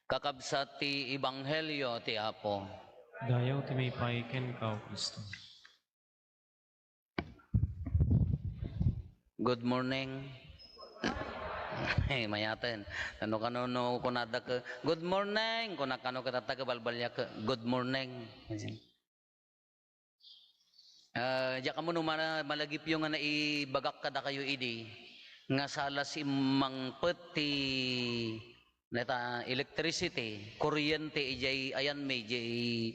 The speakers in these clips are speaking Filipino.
kakabsat ti Ibanghelyo ti Apo. Dayaw ti may paiken kao Kristo. Good morning. Mayaten. Ano kano no kunada ka good morning. Kuna kano katataga balbalya ka good morning. Diya ka mo naman malagip yung nga naibagak kada kayo idi. Nga sala si mangpeti neta electricity, kuryente ijay ayan may jay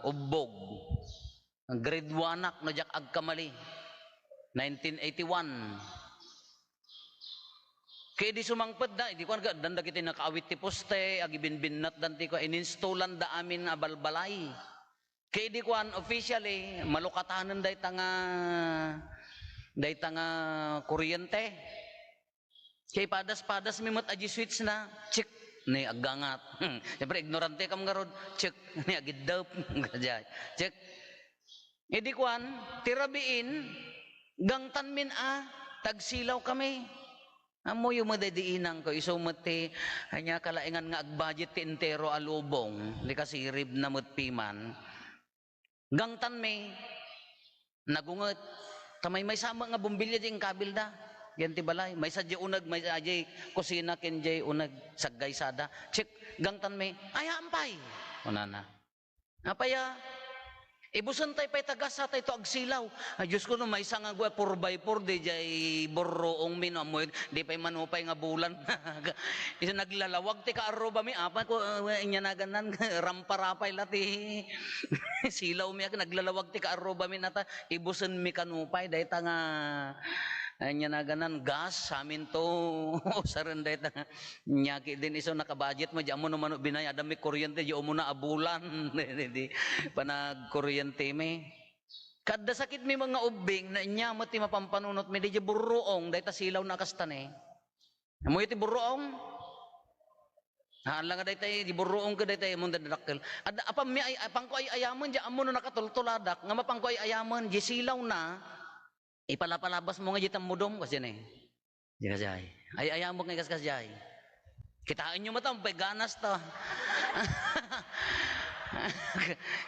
ubbog. Grade 1 no jak agkamali. 1981. Kaya di sumangpad da, di ko nga danda kita nakaawit ti poste, agi binbinnat danti ko, ininstolan da amin nga balbalay. Kaya di ko officially, malukatanan day tanga kuryente. Kaya padas-padas mimot aji switch na, check, ni agangat. Siyempre, ignorante kam nga rod, check, ni agidap, check. E di ko tirabiin, gangtan min tagsilaw kami. Amo yung madadiinang ko, isumati, hanya kalaingan nga agbudget ti entero alubong, di kasi rib na mutpiman. Gangtan may, nagungot, tamay may sama nga bumbilya di kabil da, yan ti balay, may sadya unag, may sadya kusina kenjay unag, saggay sada, check, gangtan may, ayampay, unana, apaya, ibusan tayo pa'y tagasa tayo ito agsilaw. Ay, Diyos ko no, may isang nga 4x4 di jay borroong minamoy, di pa'y manupay nga bulan. Isa naglalawag ti kaaro ba mi, apa ko, inya na ganan, ramparapay lati. Silaw mi, naglalawag ti kaaro ba mi nata, ibusan mi kanupay, dahi ta nga, anya na ganan, gas, sa amin to, saran dahi ta, nyaki din iso nakabudget mo, diyan mo naman binaya, dami kuryente, diyan mo na abulan, di, panag kuryente mi. Kada sakit mi mga ubing, na inya mo ti mapampanunot mi, di burroong, dahi ta silaw na kastane. Mo iti burroong? Hala nga dahi tayo, di burroong ka dahi tayo, mong dadakkel. Apam mi, apang ko ay ayaman, diyan mo na nakatultuladak, nga mapang ko ay ayaman, di silaw na, ipalapalabas mo nga jitam mudom kasi na eh. Di kasi ay ayaw mo nga kasi ay. Kitain nyo matang, ganas to.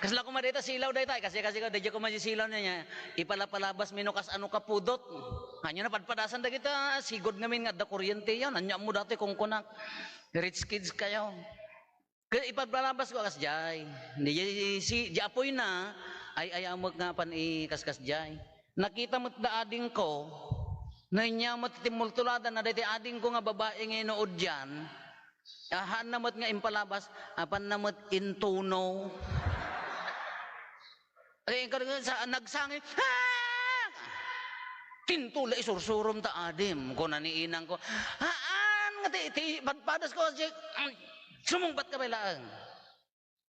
Kasi lang kumadita silaw dahi tayo, kasi ko, dadya ko silaw niya, ipalapalabas minukas ano ka pudot. Hanyo na padpadasan da kita, sigod ngamin nga da kuryente yan, anya mo dati kung kunak, rich kids kayo. Kaya ipaglalabas ko kas jay. Hindi si apoy na ay ayaw mo nga pan ikaskas jay. Nakita mo't da ading ko, na inya mo't timultulada na dati ading ko nga babae nga inood dyan, ahan na mo't nga impalabas, apan na mo't intuno. Ay, sa nagsangin, tintula isursurom ta adim, ko naniinang ko, haan nga ti padpadas ko, sumungbat ka ba lang?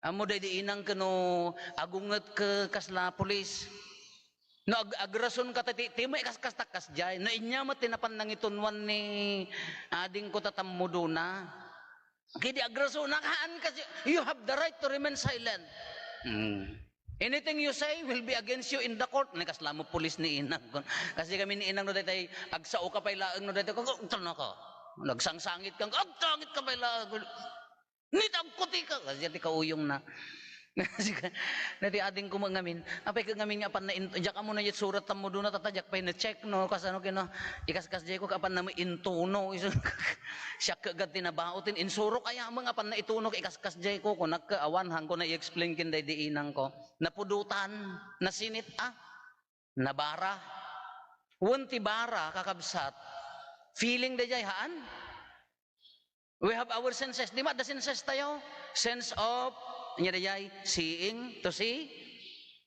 Amo day diinang ka no, agungat ka kasla polis, no agrason ka ti mo ikaskas takas jay no inya mo tinapan nang itunwan ni ading ko tatammudo na kidi agrason nakaan kasi you have the right to remain silent. Anything you say will be against you in the court. Nakasla mo pulis ni inang kasi kami ni inang no datay agsao ka pay laeng no datay ko tano ka nagsangsangit kang agtangit ka pay laeng nitag kuti ka kasi ti kauyong na. Nati ading ko mangamin apay ka ngamin nga pan na jak amo na yet surat mo do na tatajak pay na check no kasano kino ikaskas jay ko kapan na intuno iso siya kagad tinabautin insuro kaya mga pan na ituno ikaskas jay ko kung nagkaawan hang ko na i-explain kin day diinang ko napudutan nasinit nabara wunti bara kakabsat feeling day jay haan. We have our senses. Di ba? The senses tayo. Sense of, nya dayay, seeing, to see.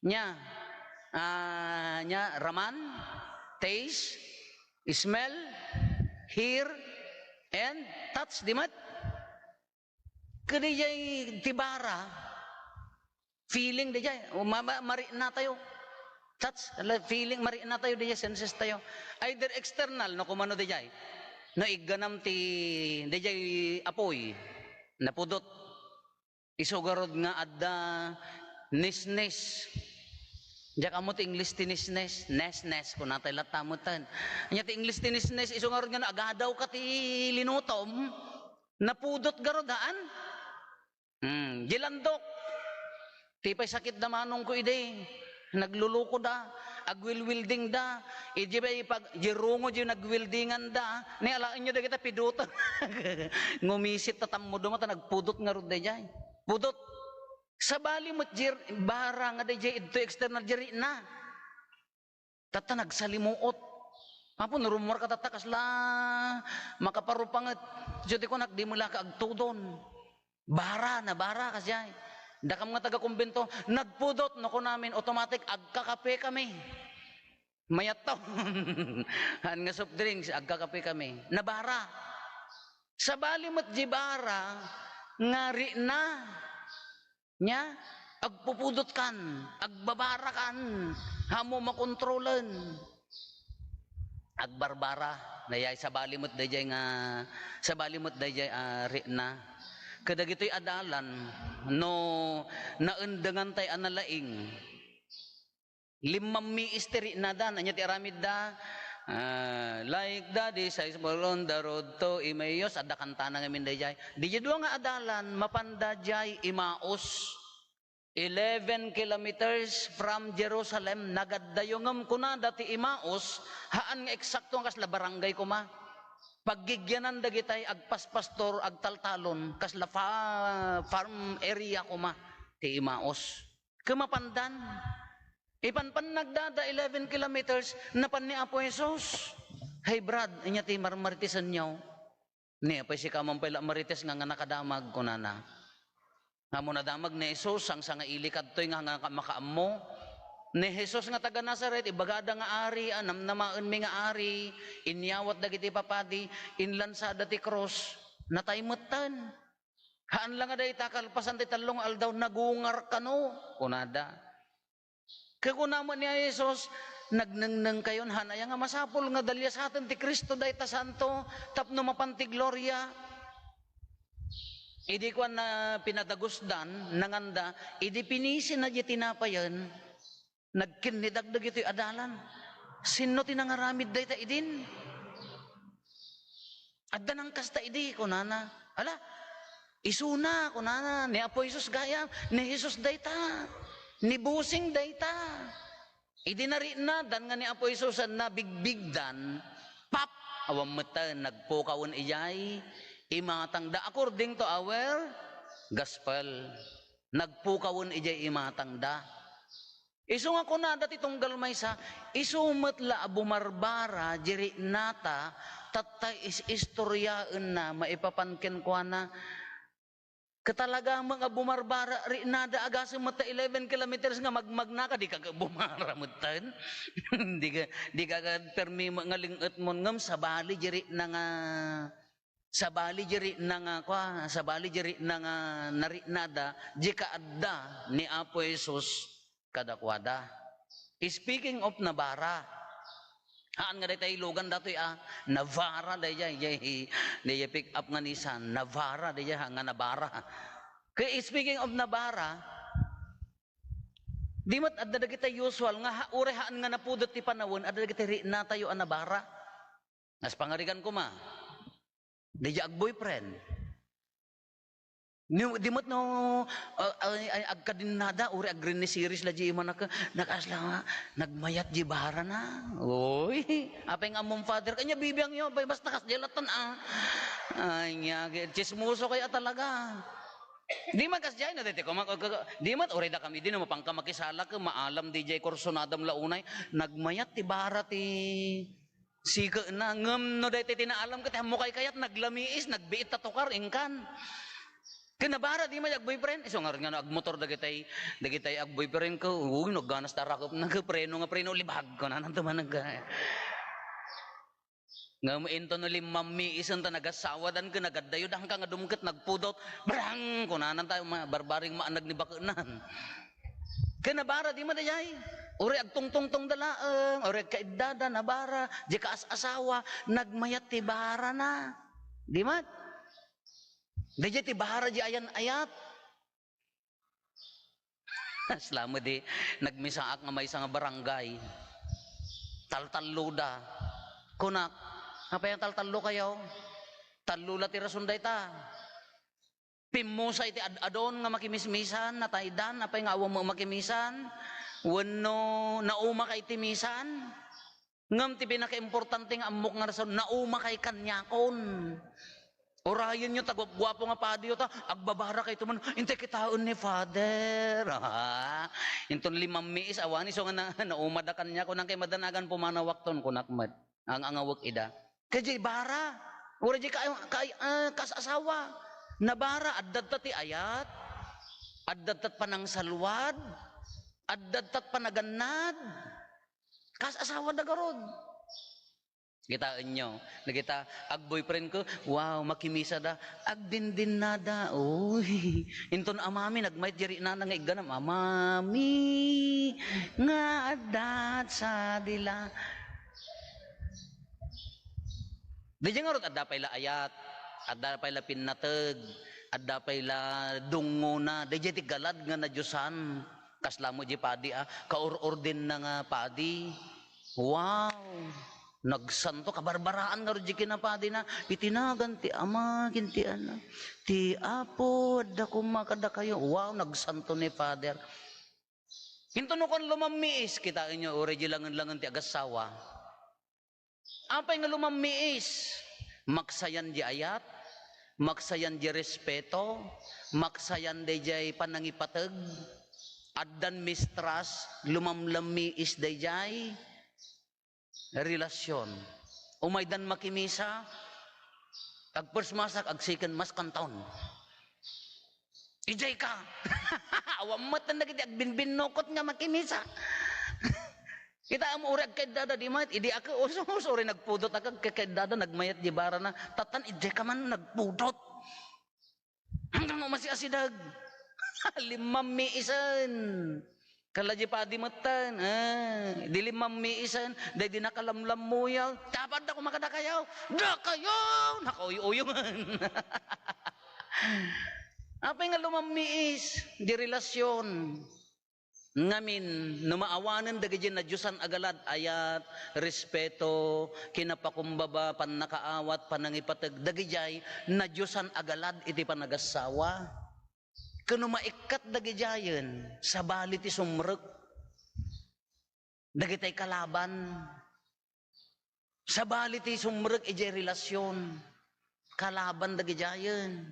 Nya raman, taste, smell, hear, and touch. Di ba? Kadayay tibara, feeling dayay. Mari na tayo. Touch, feeling, mari na tayo dayay, senses tayo. Either external, no kumano dayay. No iganam ti dayay apoy napudot isugarod nga adda nisnes jak amo ti English ti nisnes nesnes kun natay latamutan nya ti English ti nisnes isugarod nga agadaw ka ti linutom Napudot garodaan. Gilandok. Tipay sakit da manong ko ide. Nagluluko da. Agwil-wilding da. Iji ba ipag jirungo di nagwildingan da. Ni alaan nyo da kita pidutan. Ngumisit tatam mo dumata nagpudot nga rod da jay. Pudot. Sa bali mo't bara nga da jay ito external jiri na. Tata nagsalimuot. Apo narumor ka tata kasla makaparupangat. Diyoti ko nagdimula ka agtudon. Bara na bara kasyay. Dakam nga taga-kumbento, nagpudot no ko namin automatic agkakape kami. Mayat to. Han nga soft drinks, agkakape kami. Nabara. Sa bali mo't jibara, ngari na. Nya, agpupudot kan, agbabara kan, hamo makontrolan. Agbarbara, dayay sa balimot dayay nga, sa balimot dayay ri na. Kadagito'y adalan, no naundangan tay analaing. 5 isteri na dan, anya ti aramid da, like daddy says on the road to Emmaus, ada kantana ngamin dayay. Di jadwa nga adalan, mapanda jay Imaos. 11 kilometers from Jerusalem, nagadayongam ko na dati Imaos, haan nga eksakto ang kasla barangay ko ma. Paggigyanan dagitay agpaspastor agtaltalon kasla farm area ko ma ti Imaos. Kemapandan. Ipanpan nagdada 11 kilometers napan ni Apo Jesus. Hey Brad, inya ti marmaritisan nyaw. Ni apay si kamang pala marites nga nakadamag ko na. Nga mo nadamag ni Jesus ang sanga ilikad to'y nga makaammo. Ni Jesus nga taga Nazaret, ibagada nga ari, namnamaan mi nga ari, inyawat dagiti papadi, inlansada ti cross, nataymutan. Haan lang nga dahi takalpasan ti talong aldaw, nagungar kano, kunada. Kagunaman niya Jesus, nagnengneng kayon, hanaya nga masapol nga dalya sa atin ti Kristo dahi ta santo, tapno mapanti gloria. Idi ko na pinadagusdan, nanganda, idi pinisin na di tinapayan, nagkinidagdag ito'y adalan. Sino tinangaramid day ta idin? Adda nang kasta idi, kunana. Ala, isuna, kunana. Ni Apo Jesus gaya, ni Jesus day ta. Ni busing day ta. Idi na rin na, dan nga ni Apo Jesus na bigbigdan, pap, awang mata, nagpukawon iyay, imatang da, according to our gospel, nagpukawon iyay imatang da. Isu nga kuna dati tunggal may sa isumet la bumarbara jiri nata tatay is istoryaan na maipapanken ko na katalaga mga bumarbara ri nada agasem mata 11 kilometers nga magmagna ka di ka bumara mutan di ka permi nga linget mon ngem sabali jiri na nga sabali jiri na nga kwa sabali jiri na nga nari nada jika adda ni Apo Jesus kadakwada. Speaking of Navara, haan nga day lugan datoy Navara day pick up nga nisan, Navara day nga Navara. Kaya speaking of Navara, di mat adda dagiti usual nga urehaan nga napudot ti panawon adda dagiti ri na tayo a Navara. Nas pangarigan ko ma. Di ag boyfriend. Di mat no agkadinada uri agrin ni series la di man nakasla nga nagmayat di bara na. Oy, apay nga mong father kanya bibiyang yo bay basta kas jelatan Ay nya chismoso kaya talaga. Di man kasjay na dito ko di mat uri da kami din mo pangka makisala ka maalam DJ Corsonadam launay nagmayat ti bara ti sika na ngem no dayta tinaalam ka ti mo kay kayat naglamiis nagbiit tatokar ingkan. Kinabara di man ag boyfriend iso nga agmotor dagitay ag boyfriend ko uy nagganas tarakop nagpreno libag ko na nanto man nga mo into no limammi isan ta nagasawadan ka nagadayo dang ka nga dumket nagpudot brang ko na tayo barbaring maanag ni bakunan. Kinabara di man dayay uri ag tungtong dalaeng uri kaidada na bara di ka asawa nagmayat ti bara na di man. Daya ti bahara di ayan-ayat. Selama di nagmisaak nga may nga barangay. Taltallo da. Kunak, apa yung taltallo kayo? Talula ti rason dayta. Pimusa iti adon nga makimismisan, nataydan, apay nga awang mo makimisan, wano nauma kay timisan, ngam ti pinaka-importante nga amok nga rason, nauma kay kanyakon. Orayon nyo, tagwap-gwapo nga padi ta, agbabara kay tuman, inte kitaon ni Father. Inton 5 miis, awani, so nga naumada kanya, kunang kay madanagan pumanawak ton, kunakmad, ang angawag ida. Kaya bara, ura di kasasawa, nabara, addadtat ti ayat, addadtat panang salwad, addadtat panagannad, kasasawa dagarod. Kitaan nyo, nakita, ag-boyfriend ko, wow, makimisa da, agdindin na da, uy, inton amami, nagmayt jari na nga iganam, amami, nga adat sa dila. Di dyan nga ron, adda pa'y la ayat, adda pa'y la pinatag, adda pa'y la dungo na, di dyan ti galad nga na Diyosan, kasla mo di padi, kaur-ur din na nga padi, wow, nagsanto, kabarbaraan nga rin kinapadi na, itinagan ti ama, kinti ana, ti apo, adda kumakada kayo, wow, nagsanto ni Father. Hinto no kon lumamiis, kita inyo, uri langan-langan ti agasawa. Apay nga lumamiis, maksayan di ayat, maksayan di respeto, maksayan di jay panangipatag, addan mistras, lumamlamiis di jay, relasyon. Umaydan makimisa, ag first masak, ag second mas kantaon. Ijay ka. Awam mat na nagiti, ag binbinokot nga makimisa. Kita mo uri ag kaidada di mayat, idi ako, sorry, nagpudot ako, kaidada, nagmayat di bara na, tatan, ijay ka man, nagpudot. Hanggang mo masiasidag. 5 miisan. Kalaji pa di matan, di 5 miisan, di nakalamlam mo yaw, tapad ako makadakayaw, dakayaw, nakauyo-uyungan. Apa nga lumamiis, di relasyon, ngamin, numaawanan dagiti na Diyosan agalad, ayat, respeto, kinapakumbaba, panakaawat, panangipatag, dagijay, na Diyosan agalad, iti panagasawa. Kano maikat dagijayan, sa balit isumrek, dagitay kalaban, sa balit isumrek, ijay relasyon, kalaban dagijayan.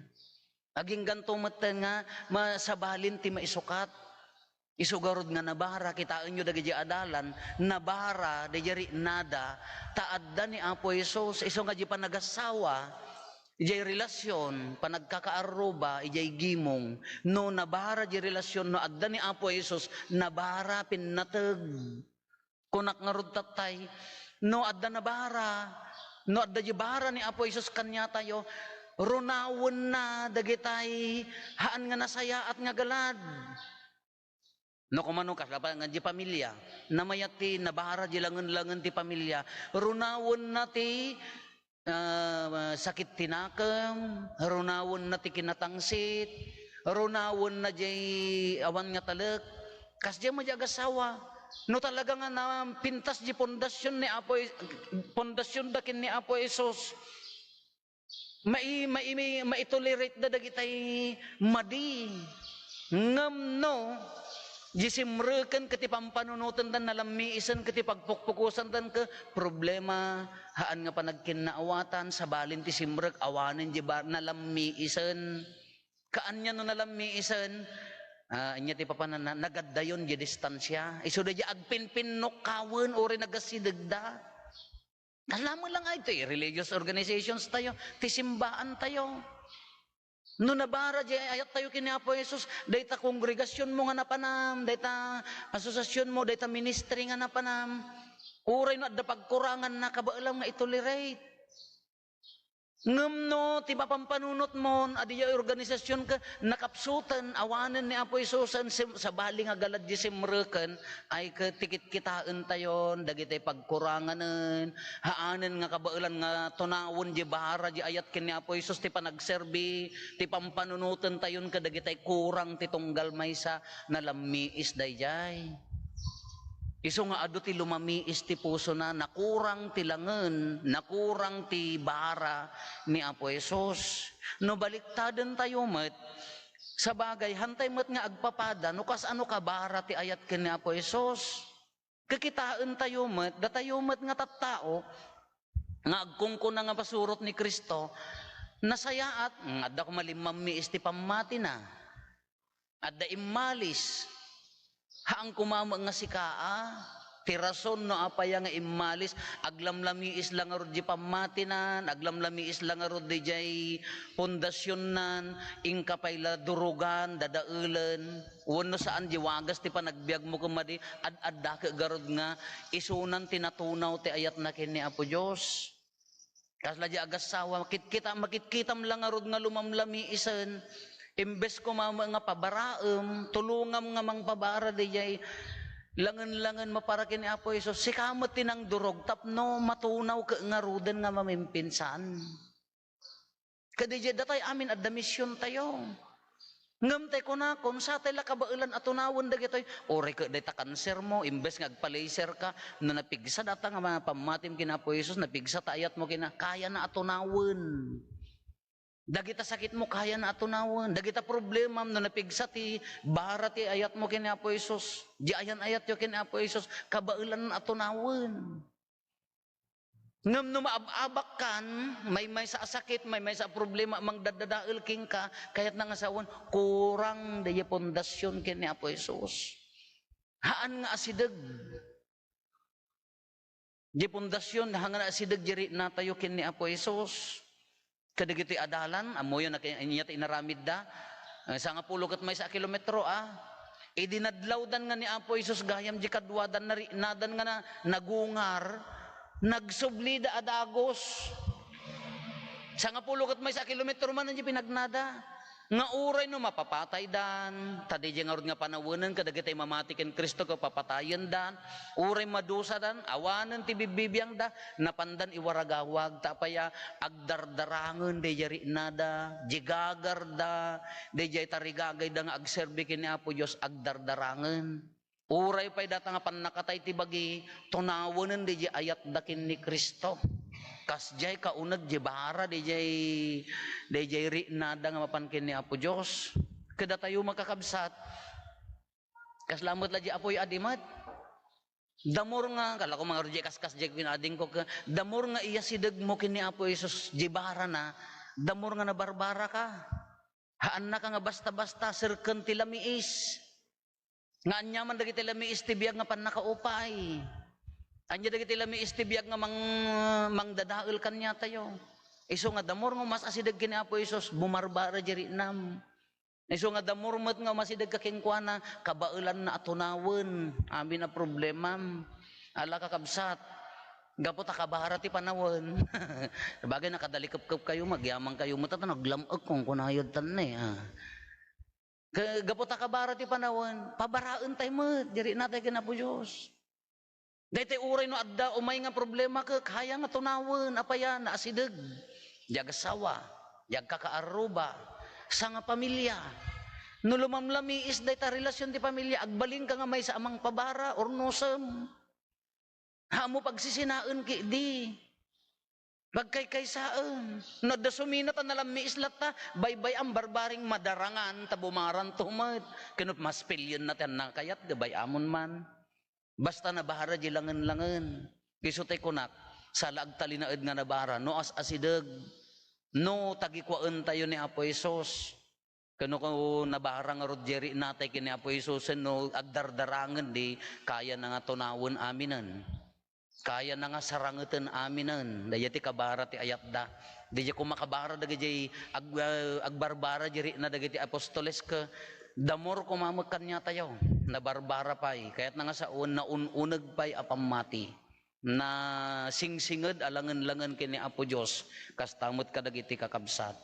Aging ganto matan nga, masabalin ti maisukat, isugarod nga nabara, kitaan nyo dagiti adalan, nabara, dayari nada, taadda ni Apo Isos, iso nga di pa nagasawa, ijay relasyon, panagkakaaruba, ijay gimong, no nabara di relasyon, no adda ni Apo Isos, nabara pinatag, kunak nga rod tatay, no adda nabara, no adda di bara ni Apo Isos kanya tayo, runawon na dagitay, haan nga nasaya at nga galad. No kumano ka, nga di pamilya, namayati, nabara di langan-langan ti pamilya, runawon na ti sakit tinakam, runawon na ti kinatangsit, runawon na di awan nga talak, kas di majagasawa, no talaga nga na pintas di pondasyon ni Apo, pondasyon dakin ni Apo Isos, maitolerate da dagitay madi, ngam no, jisimrekan kati pampanunutan dan nalamiisan kati pagpukpukusan dan ke problema haan nga panagkinaawatan sa balin ti simrek awanin di ba nalamiisan kaanya no nalamiisan anya ti papanan nagaddayon di distansya iso da di agpinpinok kawen ori nagasidagda. Alam mo lang ito religious organizations tayo, ti simbaan tayo. No nabara di ayat tayo kini Apo Jesus, dayta kongregasyon mo nga napanam, dayta asosasyon mo, dayta ministry nga napanam. Uray no adda pagkurangan na kabaalam nga itolerate. Ngem no ti papampanunot mo adi organisasyon ka nakapsutan awanen ni Apo Jesus sa bali nga galad di simreken ay ketikit kitaan tayon dagiti pagkuranganen haanen nga kabailan nga tunawon di bahara di ayat ken ni Apo Jesus ti panagserbi ti pampanunutan tayon kadagiti kurang ti tunggal maysa nalamiis dayjay. Iso nga ado ti lumamiis ti puso na nakurang ti langen, nakurang ti bara ni Apo Hesus. No baliktaden tayo met, sa bagay, hantay met nga agpapada, no kas ano ka bara ti ayat ken ni Apo Hesus. Kakitaan tayo met, datayo met nga tattao, nga agkungko na nga basurot ni Kristo, nasayaat, adda ko malimamiis ti pamati na, adda imalis, haang kumama nga si Kaa, ti rason no apaya nga imalis, aglamlamiis lang arod di pamatinan, aglamlamiis lang arod di jay pundasyon nan, ingkapay la durugan, dadaulen, wano saan di wagas ti panagbiag mo kumadi, ad-adda ka garod nga, isunan tinatunaw ti ayat na kin ni Apo Diyos. Kasla di agasawa, makitkitam lang arod nga lumamlamiisan, imbes ko nga pabaraem, tulungam nga mang pabara di jay, langan-langan maparakin ni Apo Isos, si kamot tinang durog, tapno matunaw ka nga ruden nga mamimpinsan. Kadi jay datay amin adda misyon tayo. Ngam tay ko na, kung sa tayo lakabailan atunawon dagitoy, oray ka day ta kanser mo, imbes nga agpalaser ka, na napigsa data nga mga pamatim kina Apo Isos, napigsa tayat mo kina, kaya na atunawon. Dagita sakit mo kaya na atunawon, dagita problema no napigsa ti bara ti ayat mo kini Apo Isos, di ayan ayat yo kini Apo Isos, kabailan na atunawon. Ngam no maabak kan, may sa sakit, may sa problema, mang dadadail king ka, kayat nga sawon, kurang daya pondasyon kini Apo Isos. Haan nga asideg. Di pondasyon, haan nga asideg jiri na tayo kini Apo Isos. Kadigiti adalan, amoy na inyat inaramid da, sa nga pulukat may sa kilometro idinadlawdan nga ni Apo Isos gayam di kadwadan nadan nga na nagungar, nagsublida adagos, sa nga pulukat may sa kilometro man ang pinagnada, nga uray no mapapatay dan, tadi di nga rin nga panawanan, kadagitay mamatikin Kristo ko papatayan dan, uray madusa dan, awanan ti bibibiyang da, napandan iwaragawag, tapaya agdardarangan, di jari nada, jigagar da, di jay tarigagay da nga agserbi kini Apo Diyos, agdardarangan. Uray pa'y data nga panakatay ti bagi, tunawanan di jay ayat dakin ni Kristo. Kasjay kaunag di bara di jay ri nada nga mapankin ni Apo Diyos. Kada tayo makakabsat, kaslamot la di apoy adimat. Damor nga, kala ko mga rujay kaskas jay pinading ko ka, damor nga iya sidag mo kini Apo Isos di bara na, damor nga nabarbara ka. Haan na ka nga basta-basta, sirken ti lamiis. Nga anyaman dagiti lamiis ti biyag nga panakaupay. Anya dagiti lamiis ti biyag nga mang dadael kanya tayo. Iso nga damor nga mas asidag kini Apo Isos, bumarbara jeri nam. Iso nga damor met nga masidag ka kingkuana, kabailan na atunawon, amin na problema. Ala kakabsat, gapot akabara ti panawon. Bagay nakadalikap-kap kayo, magyamang kayo, matata naglamag kung kunayod tan na gapot akabara ti panawon, pabaraan tayo met, jeri natay kina po Diyos. Dahil uray no adda, umay nga problema ka, kaya nga tunawon, apaya na asidag. Jag asawa, jag kakaaruba, sa nga pamilya. No lumamlamiis dahi ta relasyon ti pamilya, agbaling ka nga may sa amang pabara, or nosem. Hamo pagsisinaan ki di. Bagkay-kaysaan. No da suminat ang nalamiis lata, baybay ang barbaring madarangan, tabumaran tumat. Kinup mas pilyon natin na kayat, gabay amon man. Basta nabahara di langan-langan. Kisutay kunak, sa laag talinaed nga nabara, no as asideg, no tagikwaan tayo ni Apo Isos. Kano ko nabahara nga rodjeri natay kini Apo Isos, no agdardarangan di, kaya na nga tunawon aminan. Kaya na nga sarangetan aminan. Dayati kabara ti ayat da. Di ko makabara dagiti agbarbara jeri na dagiti apostoles ka, damor kumamakan niya tayo, na barbara pa'y, kaya't nga sa na ununag pa'y apamati, na singsinged alangan-langan kini Apo Diyos, kastamot kadagiti kakabsat.